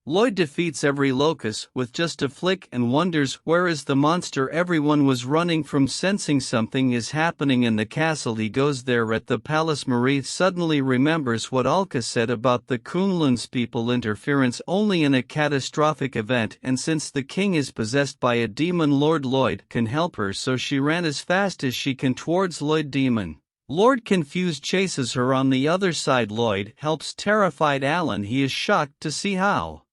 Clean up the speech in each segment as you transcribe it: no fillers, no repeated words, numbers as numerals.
Lloyd defeats every locust with just a flick and wonders where is the monster everyone was running from. Sensing something is happening in the castle, he goes there. At the palace, Marie suddenly remembers what Alka said about the Kunlun's people interference only in a catastrophic event, and since the king is possessed by a demon, Lloyd can help her, so she ran as fast as she can towards Lloyd demon. Lloyd, confused, chases her on the other side. Lloyd helps terrified Alan. He is shocked to see how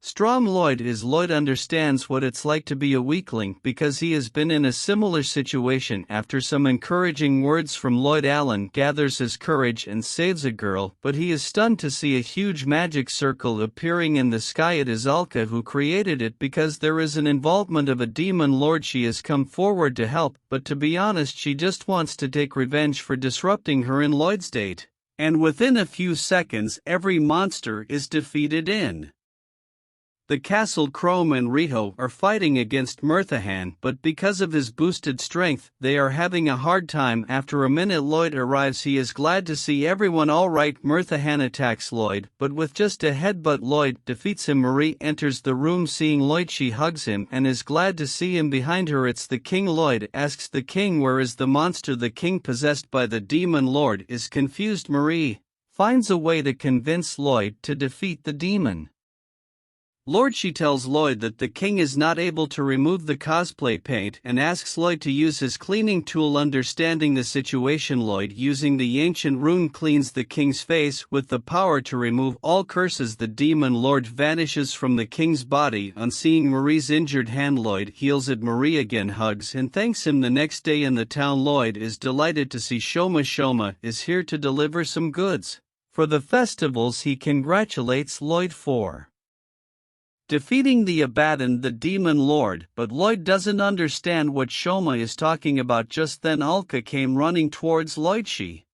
strong Lloyd is. Lloyd understands what it's like to be a weakling because he has been in a similar situation. After some encouraging words from Lloyd, Alan gathers his courage and saves a girl, but he is stunned to see a huge magic circle appearing in the sky. It is Alka who created it because there is an involvement of a demon lord. She has come forward to help, but to be honest, she just wants to take revenge for disrupting her in Lloyd's date. And within a few seconds, every monster is defeated in the castle. Chrome and Riho are fighting against Mirthahan, but because of his boosted strength, they are having a hard time. After a minute, Lloyd arrives. He is glad to see everyone alright. Mirthahan attacks Lloyd, but with just a headbutt, Lloyd defeats him. Marie enters the room. Seeing Lloyd, she hugs him and is glad to see him behind her. It's the king. Lloyd asks the king where is the monster. The king, possessed by the demon lord, is confused. Marie finds a way to convince Lloyd to defeat the demon lord. She tells Lloyd that the king is not able to remove the cosplay paint and asks Lloyd to use his cleaning tool. Understanding the situation, Lloyd, using the ancient rune, cleans the king's face with the power to remove all curses. The demon lord vanishes from the king's body. On seeing Marie's injured hand, Lloyd heals it. Marie again hugs and thanks him. The next day in the town, Lloyd is delighted to see Shoma. Shoma is here to deliver some goods for the festivals. He congratulates Lloyd for defeating the Abaddon, the demon lord, but Lloyd doesn't understand what Shoma is talking about. Just then Alka came running towards Lloyd. She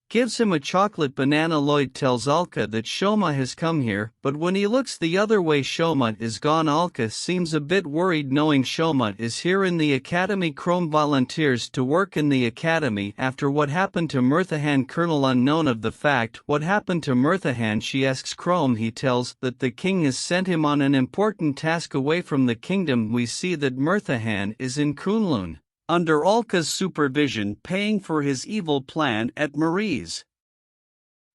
gives him a chocolate banana. Lloyd tells Alka that Shoma has come here, but when he looks the other way, Shoma is gone. Alka seems a bit worried knowing Shoma is here in the academy. Chrome volunteers to work in the academy after what happened to Mirthahan. Colonel, unknown of the fact what happened to Mirthahan, she asks Chrome. He tells that the king has sent him on an important task away from the kingdom. We see that Mirthahan is in Kunlun under Alka's supervision, paying for his evil plan at Marie's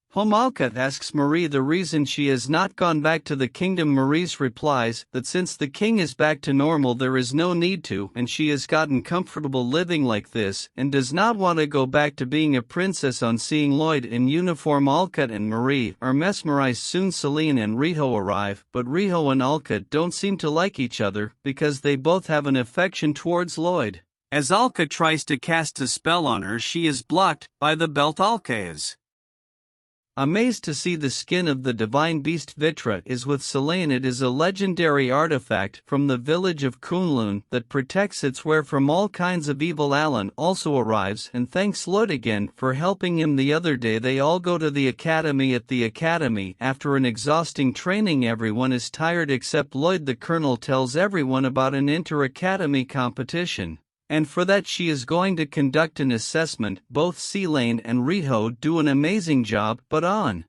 home. Alka asks Marie the reason she has not gone back to the kingdom. Marie replies that since the king is back to normal, there is no need to, and she has gotten comfortable living like this and does not want to go back to being a princess. On seeing Lloyd in uniform, Alka and Marie are mesmerized. Soon Celine and Riho arrive, but Riho and Alka don't seem to like each other because they both have an affection towards Lloyd. As Alka tries to cast a spell on her, she is blocked by the belt. Alka is amazed to see the skin of the divine beast. Vitra is with Selene. It is a legendary artifact from the village of Kunlun that protects its wearer from all kinds of evil. Alan also arrives and thanks Lloyd again for helping him the other day. They all go to the academy. At the academy, after an exhausting training, everyone is tired except Lloyd. The colonel tells everyone about an inter-academy competition, and for that she is going to conduct an assessment. Both Selene and Riho do an amazing job, but on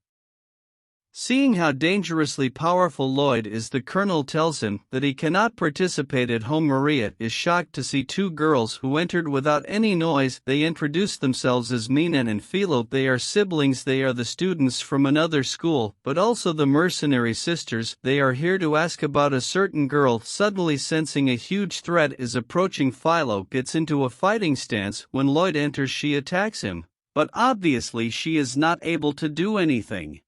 seeing how dangerously powerful Lloyd is, the colonel tells him that he cannot participate at home. Maria is shocked to see two girls who entered without any noise. They introduce themselves as Mina and Philo. They are siblings. They are the students from another school, but also the mercenary sisters. They are here to ask about a certain girl. Suddenly sensing a huge threat is approaching, Philo gets into a fighting stance. When Lloyd enters, she attacks him, but obviously she is not able to do anything.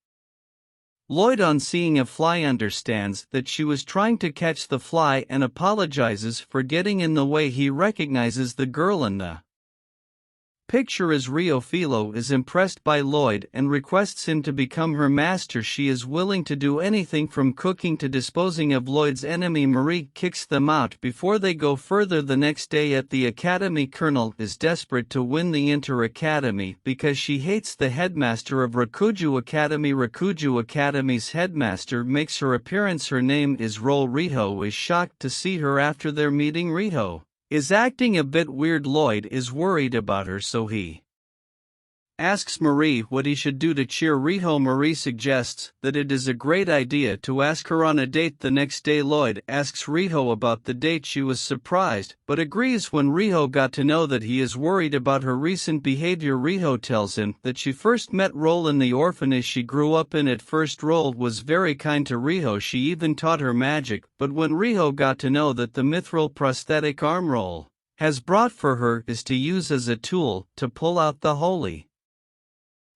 Lloyd, on seeing a fly, understands that she was trying to catch the fly and apologizes for getting in the way. He recognizes the girl in the picture as Rio. Philo is impressed by Lloyd and requests him to become her master. She is willing to do anything from cooking to disposing of Lloyd's enemy. Marie kicks them out before they go further. The next day at the academy, Colonel is desperate to win the inter-academy because she hates the headmaster of Rakuju Academy. Rakuju Academy's headmaster makes her appearance. Her name is Ro. Riho is shocked to see her after their meeting. Riho is acting a bit weird. Lloyd is worried about her, so he asks Marie what he should do to cheer Riho. Marie suggests that it is a great idea to ask her on a date the next day. Lloyd asks Riho about the date. She was surprised, but agrees when Riho got to know that he is worried about her recent behavior. Riho tells him that she first met Roll in the orphanage she grew up in. At first Roll was very kind to Riho, she even taught her magic, but when Riho got to know that the mithril prosthetic arm Roll has brought for her is to use as a tool to pull out the holy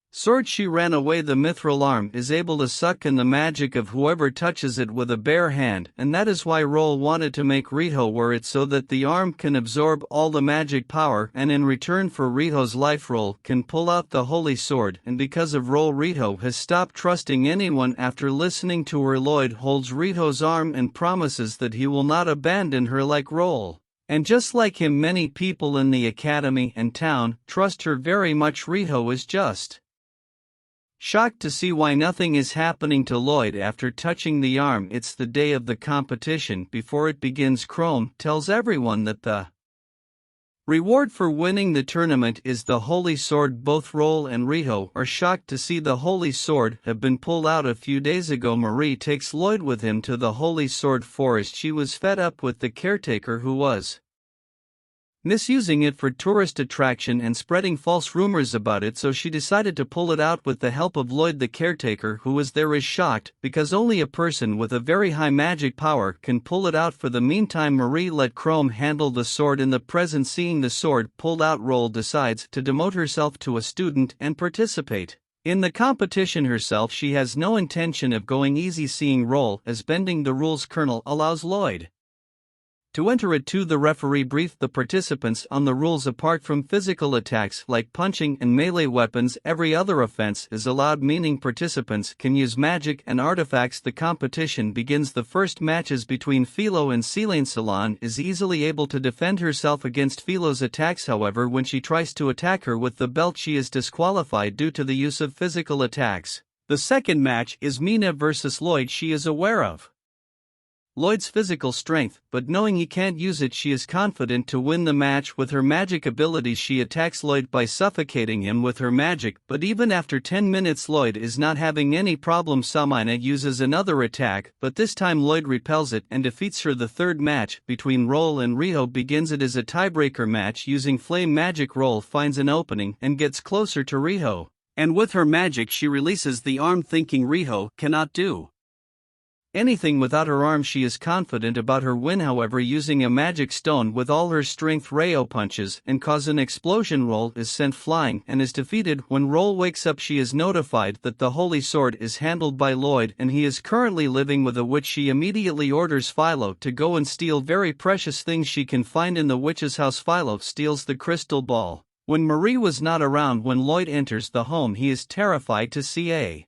sword, she ran away. The mithril arm is able to suck in the magic of whoever touches it with a bare hand, and that is why Roll wanted to make Riho wear it so that the arm can absorb all the magic power, and in return for Riho's life Roll can pull out the holy sword. And because of Roll, Riho has stopped trusting anyone after listening to her. Lloyd holds Riho's arm and promises that he will not abandon her like Roll. And just like him, many people in the academy and town trust her very much. Riho is just shocked to see why nothing is happening to Lloyd after touching the arm. It's the day of the competition. Before it begins, Chrome tells everyone that the reward for winning the tournament is the holy sword. Both Roll and Riho are shocked to see the holy sword have been pulled out a few days ago. Marie takes Lloyd with him to the holy sword forest. She was fed up with the caretaker who was misusing it for tourist attraction and spreading false rumors about it, so she decided to pull it out with the help of Lloyd. The caretaker who was there is shocked because only a person with a very high magic power can pull it out. For the meantime, Marie let Chrome handle the sword. In the present, seeing the sword pulled out, Roll decides to demote herself to a student and participate in the competition herself. She has no intention of going easy, seeing Roll as bending the rules. Colonel allows Lloyd to enter it too. The referee briefed the participants on the rules. Apart from physical attacks like punching and melee weapons, every other offense is allowed, meaning participants can use magic and artifacts. The competition begins. The first matches between Philo and Selene. Selene is easily able to defend herself against Philo's attacks. However, when she tries to attack her with the belt, she is disqualified due to the use of physical attacks. The second match is Mina versus Lloyd. She is aware of Lloyd's physical strength, but knowing he can't use it, she is confident to win the match. With her magic abilities, she attacks Lloyd by suffocating him with her magic, but even after 10 minutes Lloyd is not having any problem. Samina uses another attack, but this time Lloyd repels it and defeats her. The third match between Roll and Riho begins. It is a tiebreaker match using flame magic. Roll finds an opening and gets closer to Riho, and with her magic she releases the arm, thinking Riho cannot do anything without her arm. She is confident about her win. However, using a magic stone with all her strength, Riho punches and cause an explosion. Roll is sent flying and is defeated. When Roll wakes up, she is notified that the holy sword is handled by Lloyd and he is currently living with a witch. She immediately orders Philo to go and steal very precious things she can find in the witch's house. Philo steals the crystal ball when Marie was not around. When Lloyd enters the home, he is terrified to see a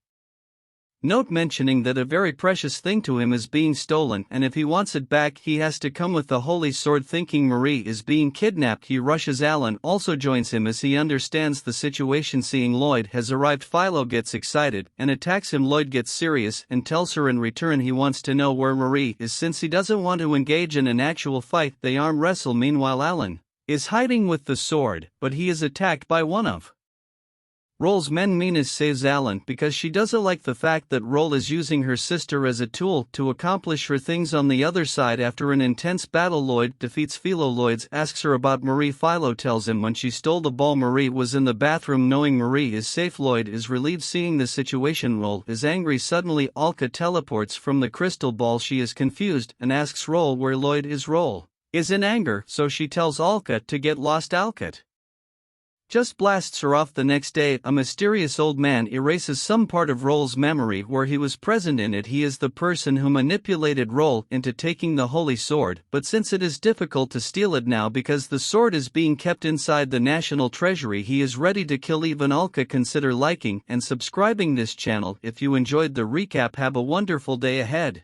note mentioning that a very precious thing to him is being stolen, and if he wants it back he has to come with the holy sword. Thinking Marie is being kidnapped, he rushes. Alan also joins him as he understands the situation. Seeing Lloyd has arrived, Philo gets excited and attacks him. Lloyd gets serious and tells her in return he wants to know where Marie is, since he doesn't want to engage in an actual fight. They arm wrestle. Meanwhile, Alan is hiding with the sword, but he is attacked by one of Roll's men. Mina saves Alan because she doesn't like the fact that Roll is using her sister as a tool to accomplish her things. On the other side, after an intense battle, Lloyd defeats Philo. Lloyd asks her about Marie. Philo tells him when she stole the ball, Marie was in the bathroom. Knowing Marie is safe, Lloyd is relieved. Seeing the situation, Roll is angry. Suddenly Alka teleports from the crystal ball. She is confused and asks Roll where Lloyd is. Roll is in anger, so she tells Alka to get lost. Alka just blasts her off. The next day, a mysterious old man erases some part of Roll's memory where he was present in it. He is the person who manipulated Roll into taking the holy sword, but since it is difficult to steal it now because the sword is being kept inside the national treasury, he is ready to kill even Alka. Consider liking and subscribing this channel if you enjoyed the recap. Have a wonderful day ahead.